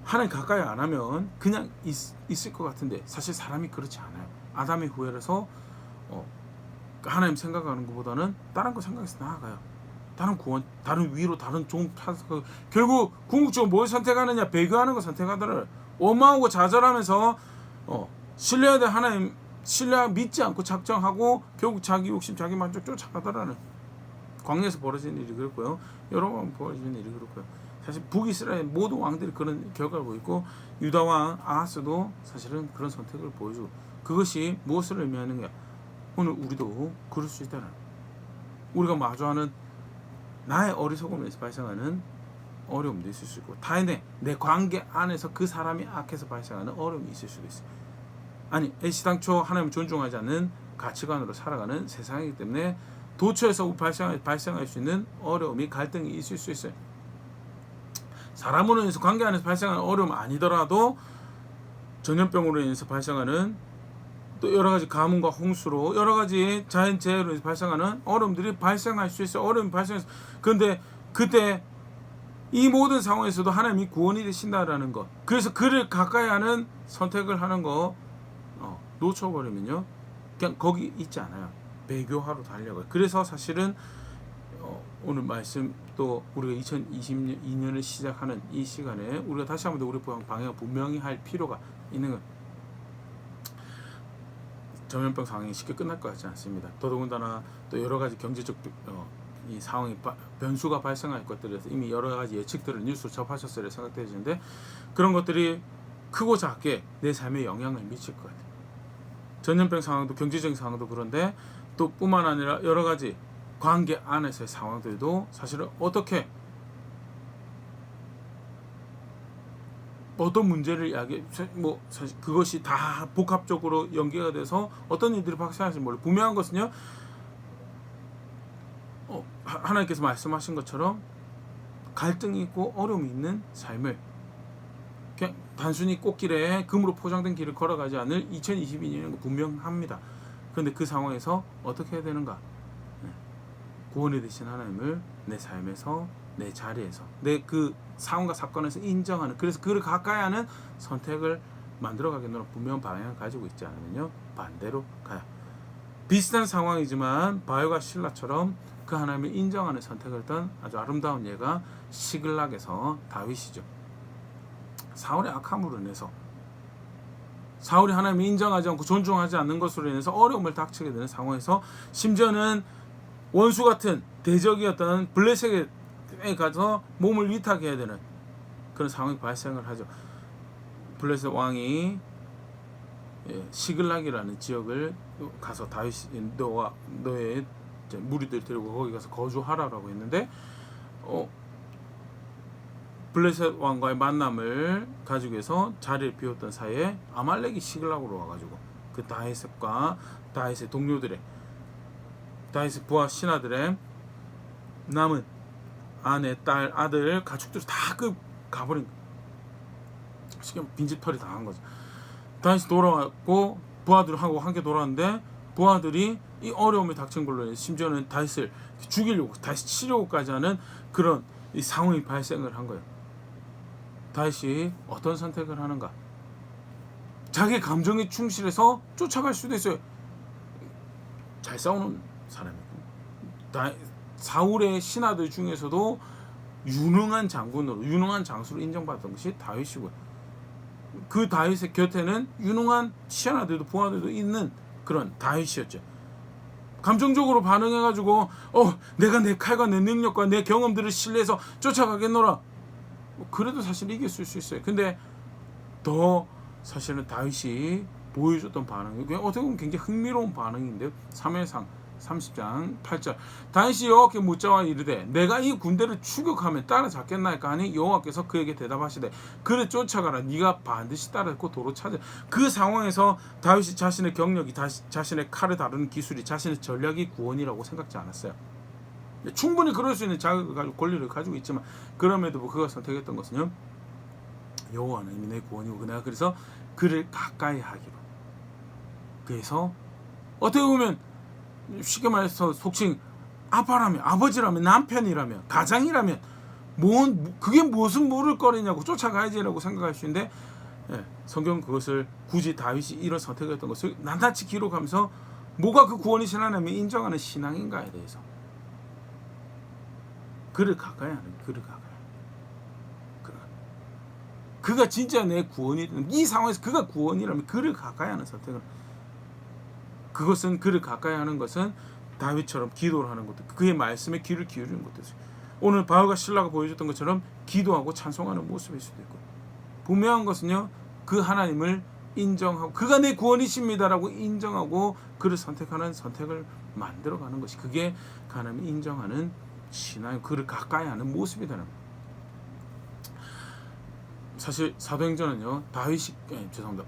하나님 가까이 안 하면 그냥 있을 것 같은데 사실 사람이 그렇지 않아요. 아담의 후예라서 하나님 생각하는 것보다는 다른 거 생각해서 나아가요. 다른 구원, 다른 위로, 다른 종 결국 궁극적으로 뭘 선택하느냐? 배교하는 거 선택하더라. 원망하고 좌절하면서 신뢰해야 될 하나님 신뢰 믿지 않고 작정하고 결국 자기 욕심, 자기 만족 쫓아가더라는 광야에서 벌어진 일이 그렇고요. 여러 번 벌어지는 일이 그렇고요. 사실 북이스라엘 모든 왕들이 그런 결과를 보이고 유다 왕 아하스도 사실은 그런 선택을 보여주고 그것이 무엇을 의미하는가? 오늘 우리도 그럴 수 있다는 우리가 마주하는 나의 어리석음에서 발생하는 어려움도 있을 수 있고 타인의 내 관계 안에서 그 사람이 악해서 발생하는 어려움이 있을 수도 있어요. 아니 애시당초 하나님을 존중하지 않는 가치관으로 살아가는 세상이기 때문에 도처에서 발생할 수 있는 어려움이 갈등이 있을 수 있어요. 사람으로 인해서 관계 안에서 발생하는 어려움 아니더라도 전염병으로 인해서 발생하는 또 여러 가지 가뭄과 홍수로 여러 가지 자연재해로 인해서 발생하는 어려움들이 발생할 수 있어요. 어려움이 발생해서 그런데 그때 이 모든 상황에서도 하나님이 구원이 되신다라는 것. 그래서 그를 가까이 하는 선택을 하는 거 놓쳐버리면요. 그냥 거기 있지 않아요. 배교하러 달려가요. 그래서 사실은 오늘 말씀 또 우리가 2022년을 시작하는 이 시간에 우리가 다시 한번 더 우리 방향을 분명히 할 필요가 있는 것. 전염병 상황이 쉽게 끝날 것 같지 않습니다. 더더군다나 또 여러 가지 경제적 이 상황이 변수가 발생할 것들에서 이미 여러 가지 예측들을 뉴스로 접하셨으리라 생각되시는데 그런 것들이 크고 작게 내 삶에 영향을 미칠 것 같아요. 전염병 상황도 경제적인 상황도 그런데 또 뿐만 아니라 여러 가지 관계 안에서의 상황들도 사실은 어떤 문제를 사실 그것이 다 복합적으로 연계가 돼서 어떤 일들이 발생할지 몰라요. 분명한 것은요. 하나님께서 말씀하신 것처럼 갈등이 있고 어려움이 있는 삶을 그냥 단순히 꽃길에 금으로 포장된 길을 걸어가지 않을 2022년인 거 분명합니다. 그런데 그 상황에서 어떻게 해야 되는가? 구원이 되신 하나님을 내 삶에서 내 자리에서 내 그 상황과 사건에서 인정하는 그래서 그를 가까이 하는 선택을 만들어가겠노라 분명한 방향을 가지고 있지 않으면요 반대로 가요. 비슷한 상황이지만 바울과 실라처럼 그 하나님을 인정하는 선택을 했던 아주 아름다운 예가 시글락에서 다윗이죠. 사울의 악함으로 인해서 사울이 하나님을 인정하지 않고 존중하지 않는 것으로 인해서 어려움을 닥치게 되는 상황에서 심지어는 원수 같은 대적이었던 블레셋에 가서 몸을 위탁해야 되는 그런 상황이 발생을 하죠. 블레셋 왕이 시글락이라는 지역을 가서 다윗이 너의 무리들 데리고 거기 가서 거주하라라고 했는데 블레셋 왕과의 만남을 가지고 해서 자리를 비웠던 사이에 아말렉이 시글락으로 와가지고 그 다윗의 동료들의 다윗의 부하 신하들의 남은 아내, 딸, 아들, 가축들 다 가버린 지금 빈집털이 당한 거죠. 다윗이 돌아왔고 부하들하고 함께 돌아왔는데 부하들이 이 어려움에 닥친 걸로 심지어는 다윗을 죽이려고 다시 치려고까지 하는 그런 이 상황이 발생을 한 거예요. 다윗이 어떤 선택을 하는가? 자기 감정에 충실해서 쫓아갈 수도 있어요. 잘 싸우는 사람이고 사울의 신하들 중에서도 유능한 장군으로 유능한 장수로 인정받았던 것이 다윗이고요. 그 다윗의 곁에는 유능한 시아나들도 부하들도 있는 그런 다윗이었죠. 감정적으로 반응해가지고 내가 내 칼과 내 능력과 내 경험들을 신뢰해서 쫓아가겠노라. 그래도 사실 이겼을 수 있어요. 근데 더 사실은 다윗이 보여줬던 반응이 어떻게 보면 굉장히 흥미로운 반응인데요. 3회상 30장 8절 다윗이 여호와께 묻자와 이르되 내가 이 군대를 추격하면 따라잡겠나이까 하니 여호와께서 그에게 대답하시되 그를 쫓아가라. 네가 반드시 따라잡고 도로 찾아. 그 상황에서 다윗이 자신의 경력이 자신의 칼을 다루는 기술이 자신의 전략이 구원이라고 생각지 않았어요. 충분히 그럴 수 있는 자격을 가지고 권리를 가지고 있지만 그럼에도 그가 선택했던 것은요, 여호와 하나님이 내 구원이고 내가 그래서 그를 가까이 하기로. 그래서 어떻게 보면 쉽게 말해서 속칭 아빠라면, 아버지라면, 남편이라면, 가장이라면 그게 무슨 모를거리냐고 쫓아가야지라고 생각할 수 있는데, 성경은 그것을 굳이 다윗이 이런 선택을 했던 것을 낱낱이 기록하면서 뭐가 그 구원이신 하나님이 인정하는 신앙인가에 대해서 그를 가까이 하는, 그를 가까이 하는, 그가 진짜 내 구원이라면, 이 상황에서 그가 구원이라면 그를 가까이 하는 선택을, 그것은 그를 가까이 하는 것은 다윗처럼 기도를 하는 것도, 그의 말씀에 귀를 기울이는 것도, 오늘 바울과 실라가 보여줬던 것처럼 기도하고 찬송하는 모습일 수도 있고, 분명한 것은요, 그 하나님을 인정하고 그가 내 구원이십니다라고 인정하고 그를 선택하는 선택을 만들어가는 것이, 그게 하나님이 인정하는 신앙, 그를 가까이 하는 모습이다는 거예요. 사실 사도행전은요,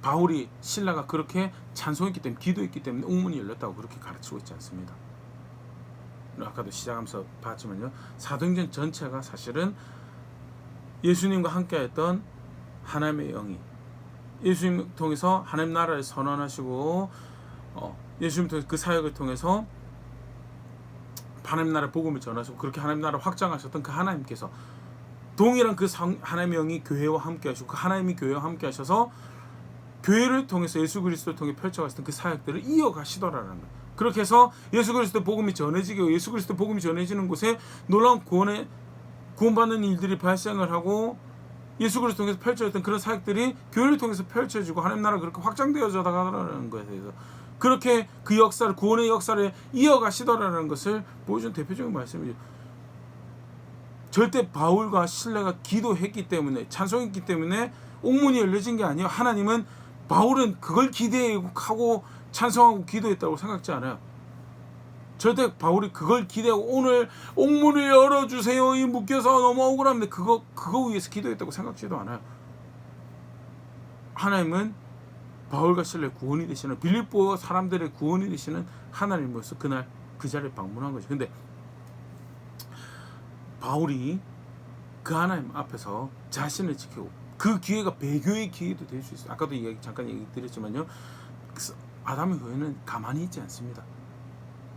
바울이 신라가 그렇게 찬송했기 때문에, 기도했기 때문에 옥문이 열렸다고 그렇게 가르치고 있지 않습니다. 아까도 시작하면서 봤지만요, 사도행전 전체가 사실은 예수님과 함께했던 하나님의 영이 예수님 통해서 하나님 나라를 선언하시고, 예수님 통해서 그 사역을 통해서 하나님 나라 복음을 전하시고 그렇게 하나님 나라를 확장하셨던 그 하나님께서 동일한 그 하나님의 영이 교회와 함께 하시고 그 하나님이 교회와 함께 하셔서 교회를 통해서 예수 그리스도를 통해 펼쳐가셨던 그 사역들을 이어가시더라는 거예요. 그렇게 해서 예수 그리스도 복음이 전해지고 예수 그리스도 복음이 전해지는 곳에 놀라운 구원받는 일들이 발생을 하고, 예수 그리스도 통해서 펼쳐졌던 그런 사역들이 교회를 통해서 펼쳐지고 하나님 나라가 그렇게 확장되어져 가더라는 것에 대해서, 그렇게 그 역사를, 구원의 역사를 이어가시더라는 것을 보여준 대표적인 말씀이죠. 절대 바울과 실라가 기도했기 때문에, 찬송했기 때문에 옥문이 열려진 게 아니에요. 하나님은, 바울은 그걸 기대하고 찬송하고 기도했다고 생각지 않아요. 절대 바울이 그걸 기대하고 오늘 옥문을 열어주세요, 이 묶여서 너무 억울합니다, 그거 위해서 기도했다고 생각지도 않아요. 하나님은 바울과 실라의 구원이 되시는, 빌립보 사람들의 구원이 되시는 하나님으로서 그날 그 자리에 방문한 거죠. 근데 바울이 그 하나님 앞에서 자신을 지키고, 그 기회가 배교의 기회도 될 수 있어요. 아까도 잠깐 얘기 드렸지만요, 아담의 교회는 가만히 있지 않습니다.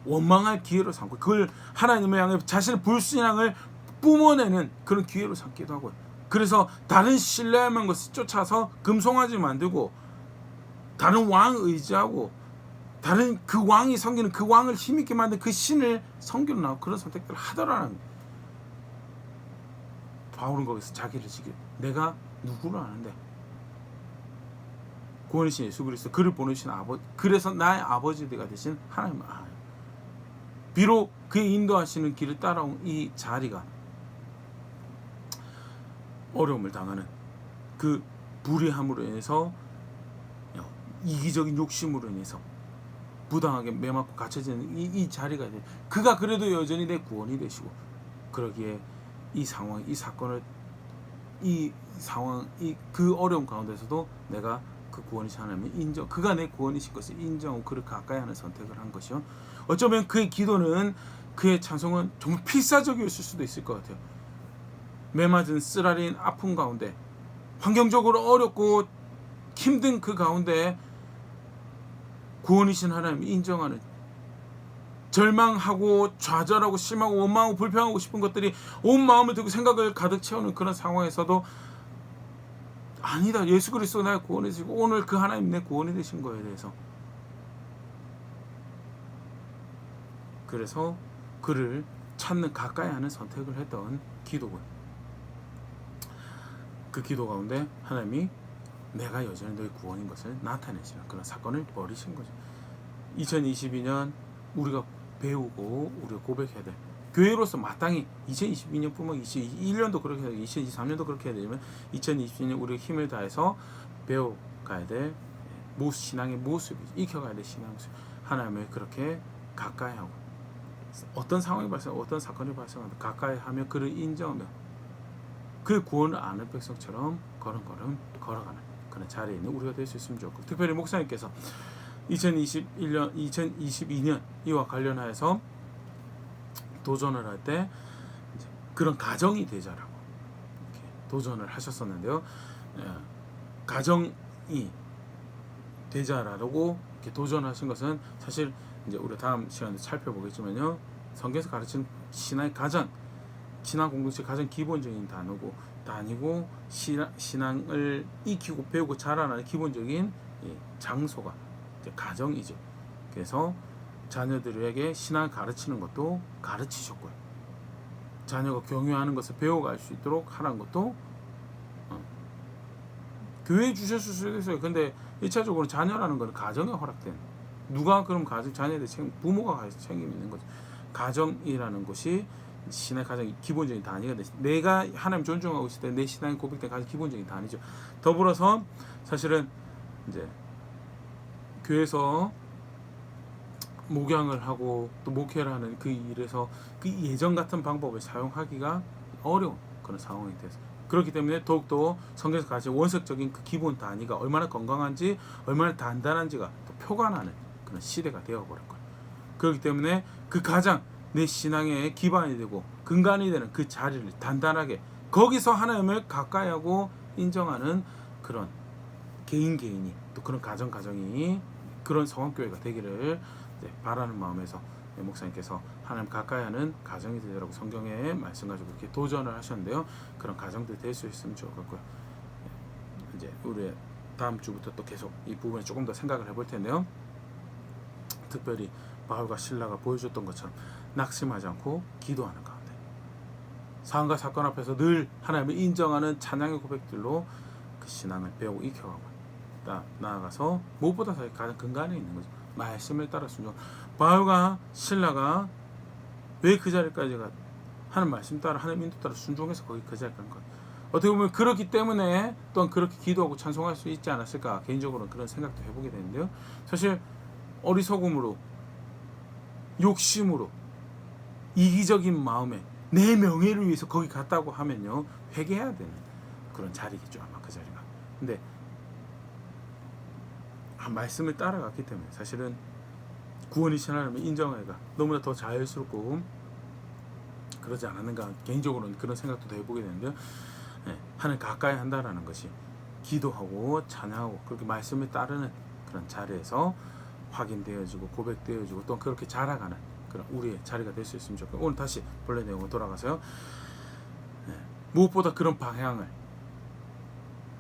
원망할 기회로 삼고, 그걸 하나님을 향해 자신의 불신앙을 뿜어내는 그런 기회로 삼기도 하고요. 그래서 다른 신뢰할 만한 것을 쫓아서 금송아지 만들고, 다른 왕 의지하고, 다른 그 왕이 섬기는 그 왕을 힘있게 만든 그 신을 섬기러 나오고 그런 선택들을 하더라는 거예요. 바울은 거기서 자기를 지켜, 내가 누구를 아는데, 구원이신 예수 그리스도, 그를 보내신 아버지, 그래서 나의 아버지가 되신 하나님을 알아요. 비록 그의 인도하시는 길을 따라온 이 자리가 어려움을 당하는 그 불의함으로 인해서, 이기적인 욕심으로 인해서 부당하게 매맞고 갇혀지는 이 자리가 돼, 그가 그래도 여전히 내 구원이 되시고, 그러기에 이 상황, 이 사건을, 이 상황, 그 어려움 가운데서도 내가 그 구원이신 하나님을 인정, 그가 내 구원이신 것을 인정하고 그를 가까이 하는 선택을 한 것이요. 어쩌면 그의 기도는, 그의 찬송은 정말 필사적이었을 수도 있을 것 같아요. 매맞은 쓰라린 아픔 가운데, 환경적으로 어렵고 힘든 그 가운데 구원이신 하나님을 인정하는, 절망하고 좌절하고 실망하고 원망하고 불평하고 싶은 것들이 온 마음을 들고 생각을 가득 채우는 그런 상황에서도, 아니다, 예수 그리스도 나의 구원이 되시고 오늘 그 하나님 내 구원이 되신 거에 대해서, 그래서 그를 찾는, 가까이 하는 선택을 했던 기도군. 그 기도 가운데 하나님이 내가 여전히 너의 구원인 것을 나타내시는 그런 사건을 벌이신 거죠. 2022년 우리가 배우고 우리가 고백해야 될 교회로서 마땅히 2022년뿐만 2021년도 그렇게 해야 되고 2023년도 그렇게 해야 되면 2022년 우리가 힘을 다해서 배워가야 될 신앙의 모습이 익혀가야 될 신앙의 모습 하나님을 그렇게 가까이 하고 어떤 상황이 발생 어떤 사건이 발생하도 가까이 하며 그를 인정하며 그 구원을 아는 백성처럼 걸음걸음 걸어가는 그런 자리에 있는 우리가 될 수 있으면 좋고 특별히 목사님께서 2022년 이와 관련하여서 도전을 할 때 그런 가정이 되자라고 이렇게 도전을 하셨었는데요. 가정이 되자라고 이렇게 도전하신 것은 사실 이제 우리 다음 시간에 살펴보겠지만요. 성경에서 가르치는 신앙의 가장 신앙 공동체 가장 기본적인 단위고 신앙을 익히고 배우고 자라나는 기본적인 장소가 이제 가정이죠. 그래서 자녀들에게 신앙을 가르치는 것도 가르치셨고요. 자녀가 경유하는 것을 배워갈 수 있도록 하라는 것도 교회에 주셨을 수도 있어요. 근데 1차적으로 자녀라는 건 가정에 허락된 누가 그럼 자녀에 대해 부모가 책임이 있는 거죠. 가정이라는 것이 신앙의 가장 기본적인 단위가 됐습니다. 내가 하나님 존중하고 있을 때 내 신앙이 고백된 가장 기본적인 단위죠. 더불어서 사실은 이제 교회에서 목양을 하고 또 목회를 하는 그 일에서 그 예전 같은 방법을 사용하기가 어려운 그런 상황이 돼서 그렇기 때문에 더욱더 성경에서 가르치는 원색적인 그 기본 단위가 얼마나 건강한지 얼마나 단단한지가 또 표가 나는 그런 시대가 되어버린 거예요. 그렇기 때문에 그 가장 내 신앙의 기반이 되고 근간이 되는 그 자리를 단단하게 거기서 하나님을 가까이 하고 인정하는 그런 개인이 또 그런 가정이 그런 성황교회가 되기를 바라는 마음에서 목사님께서 하나님 가까이 하는 가정이 되라고 성경에 말씀 가지고 이렇게 도전을 하셨는데요. 그런 가정들이 될 수 있으면 좋을 것 같고요. 이제 우리 다음 주부터 또 계속 이 부분에 조금 더 생각을 해볼 텐데요. 특별히 바울과 실라가 보여줬던 것처럼 낙심하지 않고 기도하는 가운데 상황과 사건 앞에서 늘 하나님을 인정하는 찬양의 고백들로 그 신앙을 배우고 익혀가고 나아가서 무엇보다 가장 근간에 있는 거죠. 말씀을 따라 순종. 바울과 실라가 왜 그 자리까지 하는 말씀 따라 하나님 인도 따라 순종해서 거기 그 자리에 간 거예요. 어떻게 보면 그렇기 때문에 또한 그렇게 기도하고 찬송할 수 있지 않았을까 개인적으로는 그런 생각도 해보게 되는데요. 사실 어리석음으로 욕심으로 이기적인 마음에 내 명예를 위해서 거기 갔다고 하면요 회개해야 되는 그런 자리겠죠 아마 그 자리가. 근데 말씀을 따라갔기 때문에 사실은 구원이신 하나님을 인정하기가 너무나 더 자연스럽고 그러지 않았는가 개인적으로는 그런 생각도 해보게 되는데요. 하나님 가까이 한다라는 것이 기도하고 찬양하고 그렇게 말씀을 따르는 그런 자리에서 확인되어지고 고백되어지고 또 그렇게 자라가는 그런 우리의 자리가 될 수 있으면 좋겠고 오늘 다시 본래 내용으로 돌아가서요. 무엇보다 그런 방향을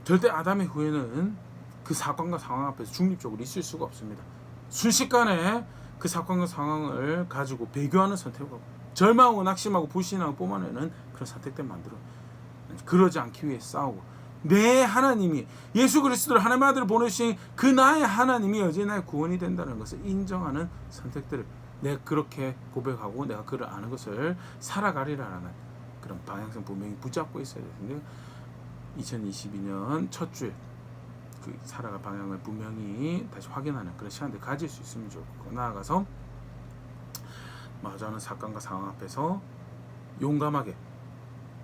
절대 아담의 후예는 그 사건과 상황 앞에서 중립적으로 있을 수가 없습니다. 순식간에 그 사건과 상황을 가지고 배교하는 선택을 하고 절망하고 낙심하고 불신하고 뿜어내는 그런 선택들 만들어 그러지 않기 위해 싸우고 내 하나님이 예수 그리스도를 하나님의 아들을 보내신 그 나의 하나님이 여전히 나의 구원이 된다는 것을 인정하는 선택들을 내가 그렇게 고백하고 내가 그를 아는 것을 살아가리라는 그런 방향성 분명히 붙잡고 있어야 되는데 2022년 첫 주에 그 살아갈 방향을 분명히 다시 확인하는 그런 시간들 가질 수 있으면 좋고 나아가서 마주하는 사건과 상황 앞에서 용감하게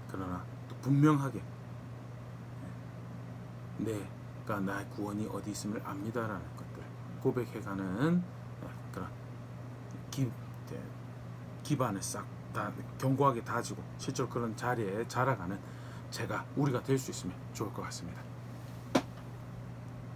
그러나 또 분명하게 내가 나의 구원이 어디 있음을 압니다라는 것들 고백해가는 그런 기반을 싹 다 견고하게 다지고 실제로 그런 자리에 자라가는 우리가 될 수 있으면 좋을 것 같습니다.